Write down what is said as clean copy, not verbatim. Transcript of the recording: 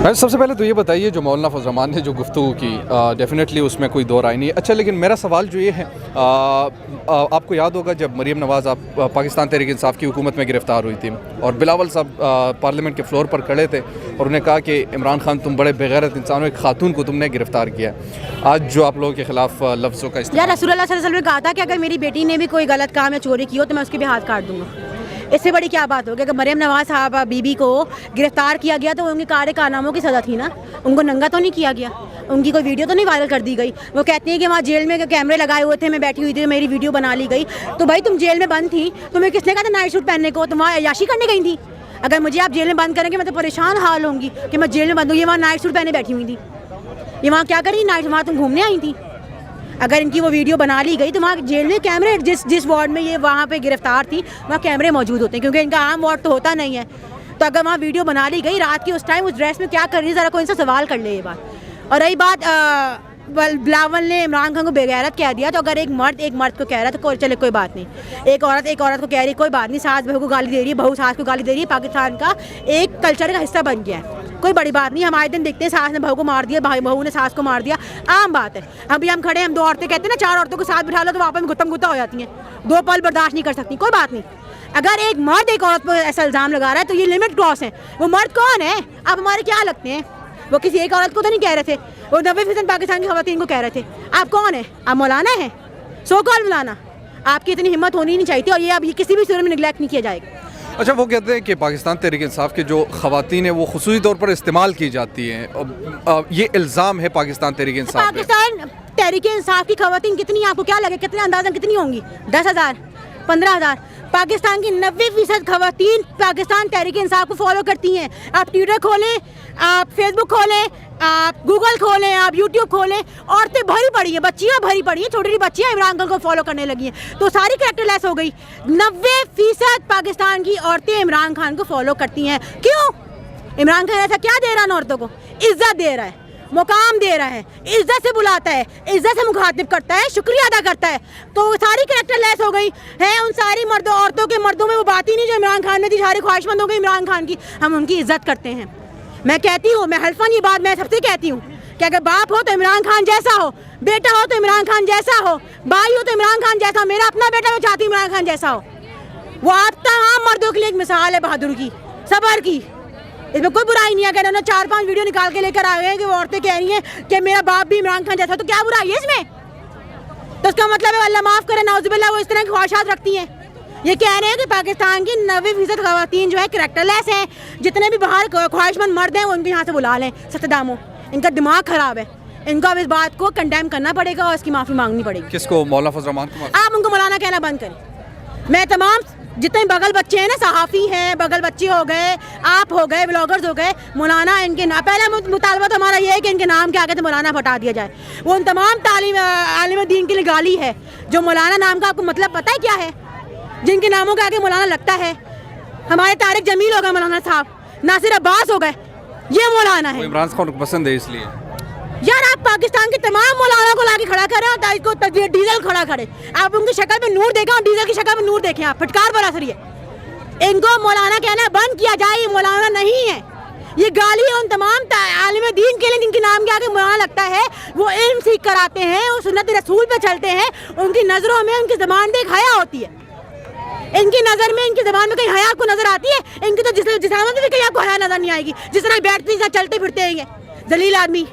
سب سے پہلے تو یہ بتائیے جو مولانا فضل الرحمان نے جو گفتگو کی ڈیفینیٹلی اس میں کوئی دو رائے نہیں ہے. اچھا لیکن میرا سوال جو یہ ہے آپ کو یاد ہوگا جب مریم نواز آپ پاکستان تحریک انصاف کی حکومت میں گرفتار ہوئی تھی اور بلاول صاحب پارلیمنٹ کے فلور پر کھڑے تھے اور انہیں کہا کہ عمران خان تم بڑے بغیرت انسان ہو, ایک خاتون کو تم نے گرفتار کیا. آج جو آپ لوگوں کے خلاف لفظوں کا یا رسول اللہ صلی اللہ علیہ وسلم نے کہا تھا کہ اگر میری بیٹی نے بھی کوئی غلط کام یا چوری کی ہو تو میں اس کے بھی ہاتھ کاٹ دوں گا. اس سے بڑی کیا بات ہوگی؟ اگر مریم نواز صاحبہ بی بی کو گرفتار کیا گیا تو ان کے کارناموں کی سزا تھی نا, ان کو ننگا تو نہیں کیا گیا, ان کی کوئی ویڈیو تو نہیں وائرل کر دی گئی. وہ کہتی ہیں کہ وہاں جیل میں کیمرے لگائے ہوئے تھے, میں بیٹھی ہوئی تھی, میری ویڈیو بنا لی گئی. تو بھائی تم جیل میں بند تھی, تمہیں کس نے کہا تھا نائٹ سوٹ پہننے کو؟ تم وہاں عیاشی کرنے گئی تھی. اگر مجھے آپ جیل میں بند کریں گے میں تو پریشان حال ہوں گی کہ میں جیل میں بند ہوں. یہ وہاں نائٹ سوٹ پہنے بیٹھی ہوئی تھی, یہ وہاں کیا کری نائٹ, وہاں تم گھومنے آئی تھی. اگر ان کی وہ ویڈیو بنا لی گئی تو وہاں جیل میں کیمرے جس وارڈ میں یہ وہاں پہ گرفتار تھی وہاں کیمرے موجود ہوتے ہیں, کیونکہ ان کا عام وارڈ تو ہوتا نہیں ہے. تو اگر وہاں ویڈیو بنا لی گئی رات کی اس ٹائم اس ڈریس میں کیا کر رہی ہے, ذرا کوئی ان سے سوال کر لے یہ بات. اور رہی بات بلاول نے عمران خان کو بےغیرت کہہ دیا, تو اگر ایک مرد کو کہہ رہا ہے تو چلے کوئی بات نہیں. ایک عورت کو کہہ رہی ہے کوئی بات نہیں, ساس بہو کو گالی دے رہی ہے, بہو ساس کو گالی دے رہی ہے, پاکستان کا ایک کلچر کا حصہ بن گیا ہے, کوئی بڑی بات نہیں. ہمارے دن دیکھتے ہیں ساس نے بہو کو مار دیا, بہو نے ساس کو مار دیا, عام بات ہے. ابھی ہم کھڑے, ہم دو عورتیں کہتے ہیں نا, چار عورتوں کو ساتھ بٹھا لو تو وہاں پہ گتم گتا ہو جاتی ہیں, دو پل برداشت نہیں کر سکتی, کوئی بات نہیں. اگر ایک مرد ایک عورت پر ایسا الزام لگا رہا ہے تو یہ لمٹ کراس ہے. وہ مرد کون ہے؟ آپ ہمارے کیا لگتے ہیں؟ وہ کسی ایک عورت کو تو نہیں کہہ رہے تھے, وہ 90% پاکستان کی خواتین کو کہہ رہے تھے. آپ کون ہیں؟ آپ مولانا ہیں, سو کال مولانا. آپ کی اتنی ہمت ہونی نہیں چاہیے تھی, اور یہ اب یہ کسی بھی صورت میں نگلیکٹ نہیں کیا جائے گا. اچھا وہ کہتے ہیں کہ پاکستان تحریک انصاف کے جو خواتین ہیں وہ خصوصی طور پر استعمال کی جاتی ہیں, یہ الزام ہے پاکستان تحریک انصاف پہ. پاکستان تحریک انصاف کی خواتین کتنی, آپ کو کیا لگے کتنے اندازہ کتنی ہوں گی؟ 10,000 15,000. پاکستان کی 90% خواتین پاکستان تحریک انصاف کو فالو کرتی ہیں. آپ ٹویٹر کھولیں, آپ فیس بک کھولیں, آپ گوگل کھولیں, آپ یوٹیوب کھولیں, عورتیں بھری پڑی ہیں, بچیاں بھری پڑی ہیں, چھوٹی چھوٹی بچیاں عمران خان کو فالو کرنے لگی ہیں. تو ساری کریکٹر لیس ہو گئی. 90% پاکستان کی عورتیں عمران خان کو فالو کرتی ہیں. کیوں؟ عمران خان ایسا کیا دے رہا ہے عورتوں کو؟ عزت دے رہا ہے, مقام دے رہا ہے, عزت سے بلاتا ہے, عزت سے مخاطب کرتا ہے, شکریہ ادا کرتا ہے. تو ساری کریکٹر لیس ہو گئی ہے. ان ساری عورتوں کے مردوں میں وہ بات ہی نہیں جو عمران خان میں تھی. ساری خواہش مند ہو گئی عمران خان کی. ہم ان کی عزت کرتے ہیں. میں کہتی ہوں, میں حلفاً یہ بات میں سب سے کہتی ہوں کہ اگر باپ ہو تو عمران خان جیسا ہو, بیٹا ہو تو عمران خان جیسا ہو, بھائی ہو تو عمران خان جیسا ہو. میرا اپنا بیٹا میں چاہتی ہوں عمران خان جیسا ہو. وہ آپ تمام مردوں کے لیے ایک مثال ہے بہادر کی, صبر کی. اس میں کوئی برائی نہیں ہے. اگر انہوں نے 4-5 ویڈیو نکال کے لے کر آئے ہیں کہ وہ عورتیں کہہ رہی ہیں کہ میرا باپ بھی عمران خان جیسا, تو کیا برائی ہے اس میں؟ تو اس کا مطلب ہے اللہ معاف کرے, نعوذ باللہ, وہ اس طرح کی خواہشات رکھتی ہیں. یہ کہہ رہے ہیں کہ پاکستان کی 90% خواتین جو ہے کریکٹر لیس ہیں. جتنے بھی باہر خواہش مند مرد ہیں وہ ان کو یہاں سے بلا لیں. ستداموں, ان کا دماغ خراب ہے. ان کو اب اس بات کو کنڈیم کرنا پڑے گا اور اس کی معافی مانگنی پڑے گی. کس کو؟ مولانا فضل الرحمان کو؟ آپ ان کو مولانا کہنا بند کریں. میں تمام جتنے بغل بچے ہیں نا, صحافی ہیں, بغل بچے ہو گئے, آپ ہو گئے, بلاگرز ہو گئے, مولانا ان کے پہلا مطالبہ تو ہمارا یہ ہے کہ ان کے نام کے آگے سے مولانا ہٹا دیا جائے. وہ ان تمام عالم دین کے لیے گالی ہے. جو مولانا نام کا آپ کو مطلب پتہ ہے کیا ہے؟ جن کے ناموں کے آگے مولانا لگتا ہے. ہمارے طارق جمیل ہو گئے مولانا صاحب, ناصر عباس ہو گئے, یہ مولانا ہے. عمران خان کو پسند ہے اس لیے. یار آپ پاکستان کے تمام مولانا کو لا کے کھڑا کریں اور کو ڈیزل کھڑا کریں. آپ ان کی شکل پہ نور دیکھیں اور ڈیزل کی شکل پہ نور دیکھیں. آپ پھٹکار بڑا سری ہے. ان کو مولانا کہنا بند کیا جائے. یہ مولانا نہیں ہے, یہ گالی ہے ان تمام عالم دین کے لیے جن کے نام کے آگے مولانا لگتا ہے. وہ علم سیکھ کر آتے ہیں, وہ سنت رسول پہ چلتے ہیں. ان کی نظروں میں ان کی زبان پہ ایک حیا ہوتی ہے. ان کی نظر میں ان کی زبان میں کہیں حیا آپ کو نظر آتی ہے؟ ان کی تو جسامت میں بھی کہیں آپ کو حیا نظر نہیں آئے گی. جس طرح بیٹھتے چلتے پھرتے ہیں ذلیل آدمی.